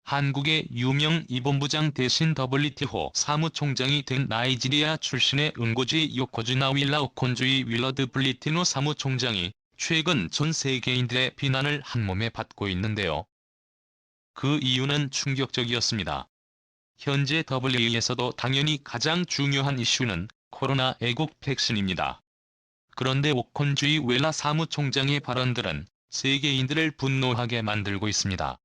한국의 유명 이본부장 대신 WTO 사무총장이 된 나이지리아 출신의 응고주의 요코즈나 윌라 오콘주의 윌러드 블리티노 사무총장이 최근 전 세계인들의 비난을 한몸에 받고 있는데요. 그 이유는 충격적이었습니다. 현재 WHO에서도 당연히 가장 중요한 이슈는 코로나 애국 백신입니다. 그런데 오콘주의 웰라 사무총장의 발언들은 세계인들을 분노하게 만들고 있습니다.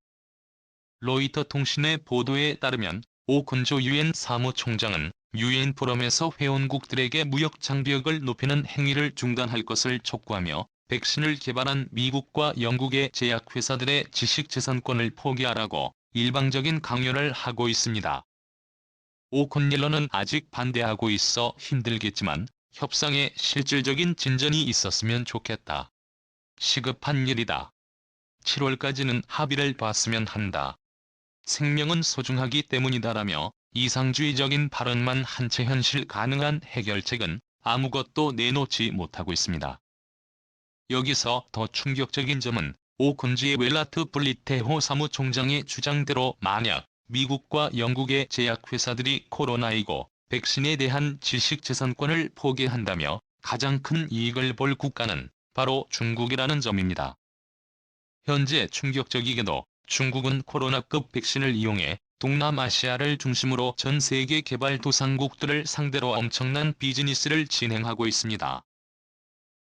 로이터 통신의 보도에 따르면 오콘조 유엔 사무총장은 유엔 포럼에서 회원국들에게 무역 장벽을 높이는 행위를 중단할 것을 촉구하며 백신을 개발한 미국과 영국의 제약회사들의 지식재산권을 포기하라고 일방적인 강요를 하고 있습니다. 오콘일러는 아직 반대하고 있어 힘들겠지만 협상에 실질적인 진전이 있었으면 좋겠다. 시급한 일이다. 7월까지는 합의를 봤으면 한다. 생명은 소중하기 때문이다라며 이상주의적인 발언만 한 채 현실 가능한 해결책은 아무것도 내놓지 못하고 있습니다. 여기서 더 충격적인 점은 오콘주의 웰라트 블리테호 사무총장의 주장대로 만약 미국과 영국의 제약회사들이 코로나19 백신에 대한 지식재산권을 포기한다며 가장 큰 이익을 볼 국가는 바로 중국이라는 점입니다. 현재 충격적이게도 중국은 코로나급 백신을 이용해 동남아시아를 중심으로 전 세계 개발도상국들을 상대로 엄청난 비즈니스를 진행하고 있습니다.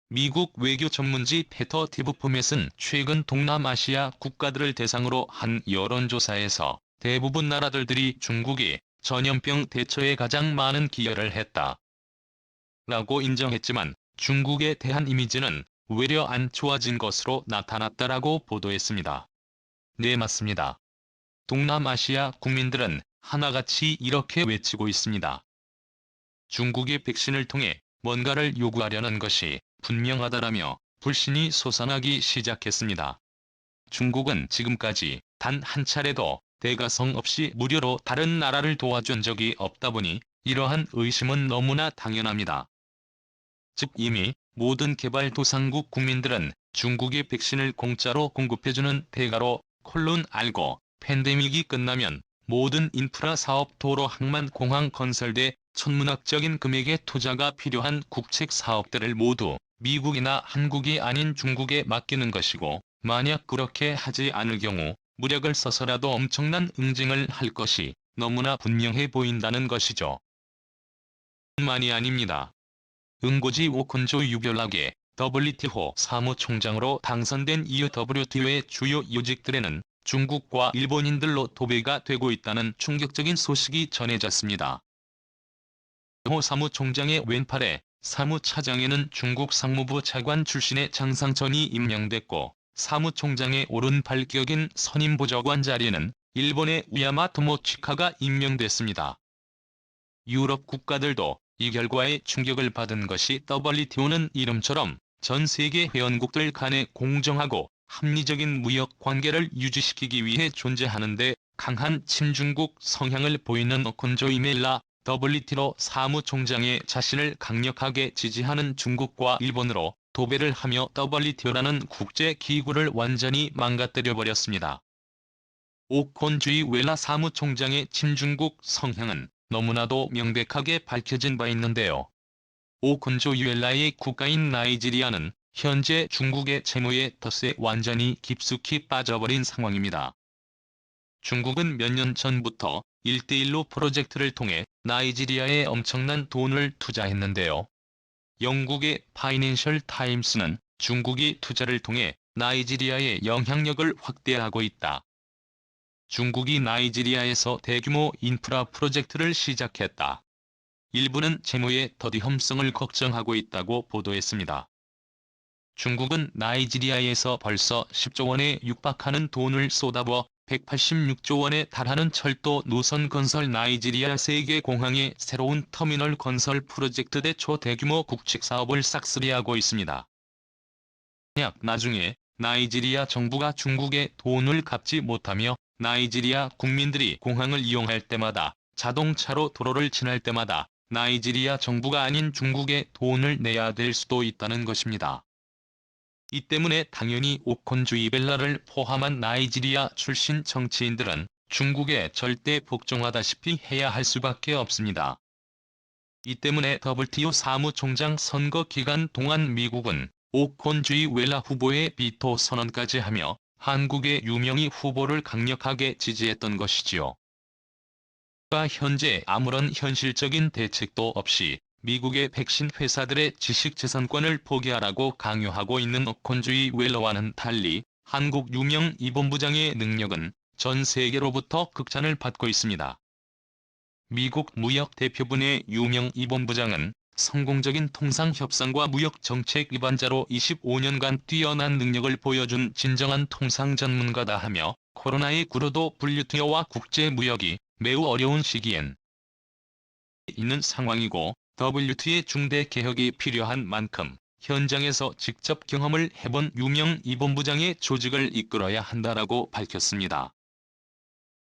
미국 외교 전문지 페터 티브포맷은 최근 동남아시아 국가들을 대상으로 한 여론조사에서 대부분 나라들이 중국이 전염병 대처에 가장 많은 기여를 했다. 라고 인정했지만 중국에 대한 이미지는 외려 안 좋아진 것으로 나타났다라고 보도했습니다. 네, 맞습니다. 동남아시아 국민들은 하나같이 이렇게 외치고 있습니다. 중국이 백신을 통해 뭔가를 요구하려는 것이 분명하다라며 불신이 솟아나기 시작했습니다. 중국은 지금까지 단 한 차례도 대가성 없이 무료로 다른 나라를 도와준 적이 없다 보니 이러한 의심은 너무나 당연합니다. 즉 이미 모든 개발도상국 국민들은 중국이 백신을 공짜로 공급해주는 대가로 알고 팬데믹이 끝나면 모든 인프라 사업 도로 항만 공항 건설대 천문학적인 금액의 투자가 필요한 국책 사업들을 모두 미국이나 한국이 아닌 중국에 맡기는 것이고 만약 그렇게 하지 않을 경우 무력을 써서라도 엄청난 응징을 할 것이 너무나 분명해 보인다는 것이죠. 뿐만이 아닙니다. 응고지 오콘조 유별나게 WTO 사무총장으로 당선된 이후 WTO의 주요 요직들에는 중국과 일본인들로 도배가 되고 있다는 충격적인 소식이 전해졌습니다. 호 사무총장의 왼팔에 사무차장에는 중국 상무부 차관 출신의 장상천이 임명됐고 사무총장의 오른팔 격인 선임보좌관 자리에는 일본의 우야마 토모치카가 임명됐습니다. 유럽 국가들도 이 결과에 충격을 받은 것이 WTO는 이름처럼 전 세계 회원국들 간의 공정하고 합리적인 무역 관계를 유지시키기 위해 존재하는데 강한 친중국 성향을 보이는 오콘조 이멜라 WTO 사무총장의 자신을 강력하게 지지하는 중국과 일본으로 도배를 하며 WTO라는 국제기구를 완전히 망가뜨려버렸습니다. 오콘주의 웰라 사무총장의 친중국 성향은 너무나도 명백하게 밝혀진 바 있는데요. 오콘조 웰라의 국가인 나이지리아는 현재 중국의 채무의 덫에 완전히 깊숙이 빠져버린 상황입니다. 중국은 몇 년 전부터 1대1로 프로젝트를 통해 나이지리아에 엄청난 돈을 투자했는데요. 영국의 파이낸셜 타임스는 중국이 투자를 통해 나이지리아의 영향력을 확대하고 있다. 중국이 나이지리아에서 대규모 인프라 프로젝트를 시작했다. 일부는 채무의 더디험성을 걱정하고 있다고 보도했습니다. 중국은 나이지리아에서 벌써 10조 원에 육박하는 돈을 쏟아부어 186조 원에 달하는 철도 노선 건설 나이지리아 세계 공항의 새로운 터미널 건설 프로젝트 대 초대규모 국책 사업을 싹쓸이하고 있습니다. 만약 나중에 나이지리아 정부가 중국에 돈을 갚지 못하며 나이지리아 국민들이 공항을 이용할 때마다 자동차로 도로를 지날 때마다 나이지리아 정부가 아닌 중국에 돈을 내야 될 수도 있다는 것입니다. 이 때문에 당연히 오콘주이 벨라를 포함한 나이지리아 출신 정치인들은 중국에 절대 복종하다시피 해야 할 수밖에 없습니다. 이 때문에 WTO 사무총장 선거 기간 동안 미국은 오콘주이웰라 후보의 비토 선언까지 하며 한국의 유명희 후보를 강력하게 지지했던 것이지요. 현재 아무런 현실적인 대책도 없이 미국의 백신 회사들의 지식재산권을 포기하라고 강요하고 있는 오콘주이웰라와는 달리 한국 유명희 본부장의 능력은 전 세계로부터 극찬을 받고 있습니다. 미국 무역대표부의 유명희 본부장은 성공적인 통상협상과 무역정책 위반자로 25년간 뛰어난 능력을 보여준 진정한 통상 전문가다 하며 코로나19로도 WTO와 국제무역이 매우 어려운 시기엔 있는 상황이고 WTO의 중대 개혁이 필요한 만큼 현장에서 직접 경험을 해본 유명희 본부장의 조직을 이끌어야 한다라고 밝혔습니다.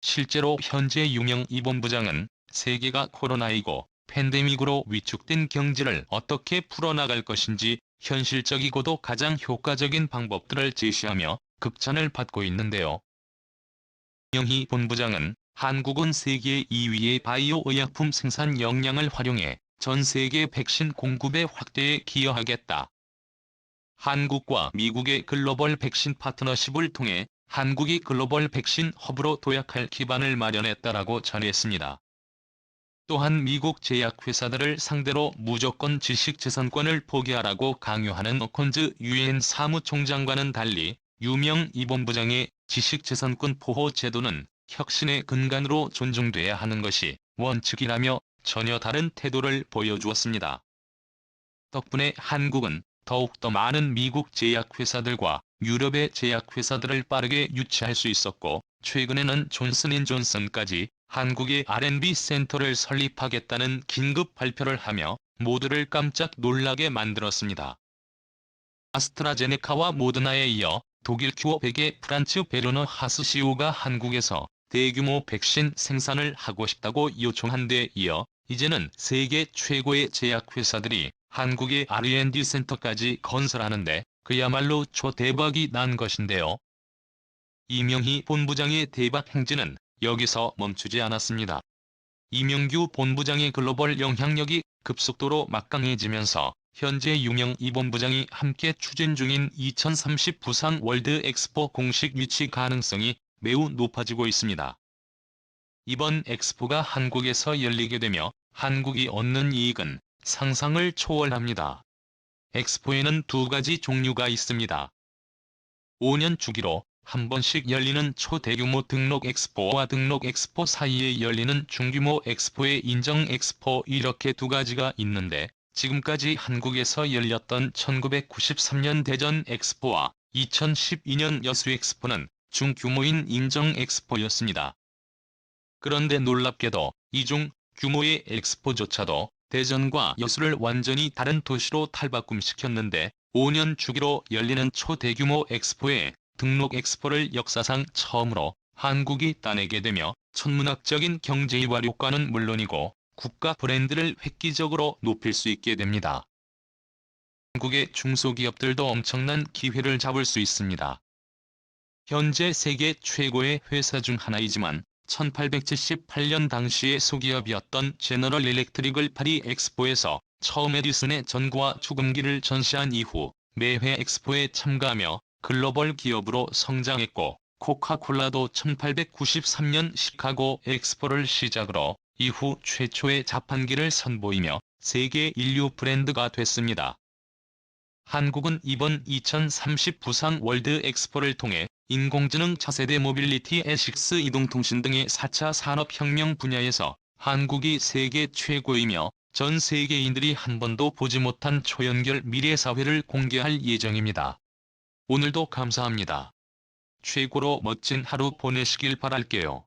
실제로 현재 유명희 본부장은 세계가 코로나19 팬데믹으로 위축된 경제를 어떻게 풀어나갈 것인지 현실적이고도 가장 효과적인 방법들을 제시하며 극찬을 받고 있는데요. 유명희 본부장은 한국은 세계 2위의 바이오 의약품 생산 역량을 활용해 전 세계 백신 공급의 확대에 기여하겠다. 한국과 미국의 글로벌 백신 파트너십을 통해 한국이 글로벌 백신 허브로 도약할 기반을 마련했다라고 전했습니다. 또한 미국 제약회사들을 상대로 무조건 지식재산권을 포기하라고 강요하는 오콘즈 유엔 사무총장과는 달리 유명희 본부장의 지식재산권 보호 제도는 혁신의 근간으로 존중돼야 하는 것이 원칙이라며 전혀 다른 태도를 보여주었습니다. 덕분에 한국은 더욱더 많은 미국 제약회사들과 유럽의 제약회사들을 빠르게 유치할 수 있었고 최근에는 존슨앤존슨까지 한국의 R&D 센터를 설립하겠다는 긴급 발표를 하며 모두를 깜짝 놀라게 만들었습니다. 아스트라제네카와 모더나에 이어 독일 큐어백의 프란츠 베르너 하스시오가 한국에서 대규모 백신 생산을 하고 싶다고 요청한 데 이어 이제는 세계 최고의 제약회사들이 한국의 R&D 센터까지 건설하는데 그야말로 초대박이 난 것인데요. 이명희 본부장의 대박 행진은 여기서 멈추지 않았습니다. 이명규 본부장의 글로벌 영향력이 급속도로 막강해지면서 현재 유명희 본부장이 함께 추진 중인 2030 부산 월드 엑스포 공식 유치 가능성이 매우 높아지고 있습니다. 이번 엑스포가 한국에서 열리게 되며 한국이 얻는 이익은 상상을 초월합니다. 엑스포에는 두 가지 종류가 있습니다. 5년 주기로 한 번씩 열리는 초대규모 등록 엑스포와 등록 엑스포 사이에 열리는 중규모 엑스포의 인정 엑스포 이렇게 두 가지가 있는데 지금까지 한국에서 열렸던 1993년 대전 엑스포와 2012년 여수 엑스포는 중규모인 인정 엑스포였습니다. 그런데 놀랍게도 이중 규모의 엑스포조차도 대전과 여수를 완전히 다른 도시로 탈바꿈시켰는데 5년 주기로 열리는 초대규모 엑스포에 등록 엑스포를 역사상 처음으로 한국이 따내게 되며 천문학적인 경제 이활 효과는 물론이고 국가 브랜드를 획기적으로 높일 수 있게 됩니다. 한국의 중소기업들도 엄청난 기회를 잡을 수 있습니다. 현재 세계 최고의 회사 중 하나이지만 1878년 당시의 소기업이었던 제너럴 일렉트릭을 파리 엑스포에서 처음 에디슨의 전구와 축음기를 전시한 이후 매회 엑스포에 참가하며 글로벌 기업으로 성장했고 코카콜라도 1893년 시카고 엑스포를 시작으로 이후 최초의 자판기를 선보이며 세계 인류 브랜드가 됐습니다. 한국은 이번 2030 부산 월드 엑스포를 통해 인공지능 차세대 모빌리티 에식스 이동통신 등의 4차 산업혁명 분야에서 한국이 세계 최고이며 전 세계인들이 한 번도 보지 못한 초연결 미래사회를 공개할 예정입니다. 오늘도 감사합니다. 최고로 멋진 하루 보내시길 바랄게요.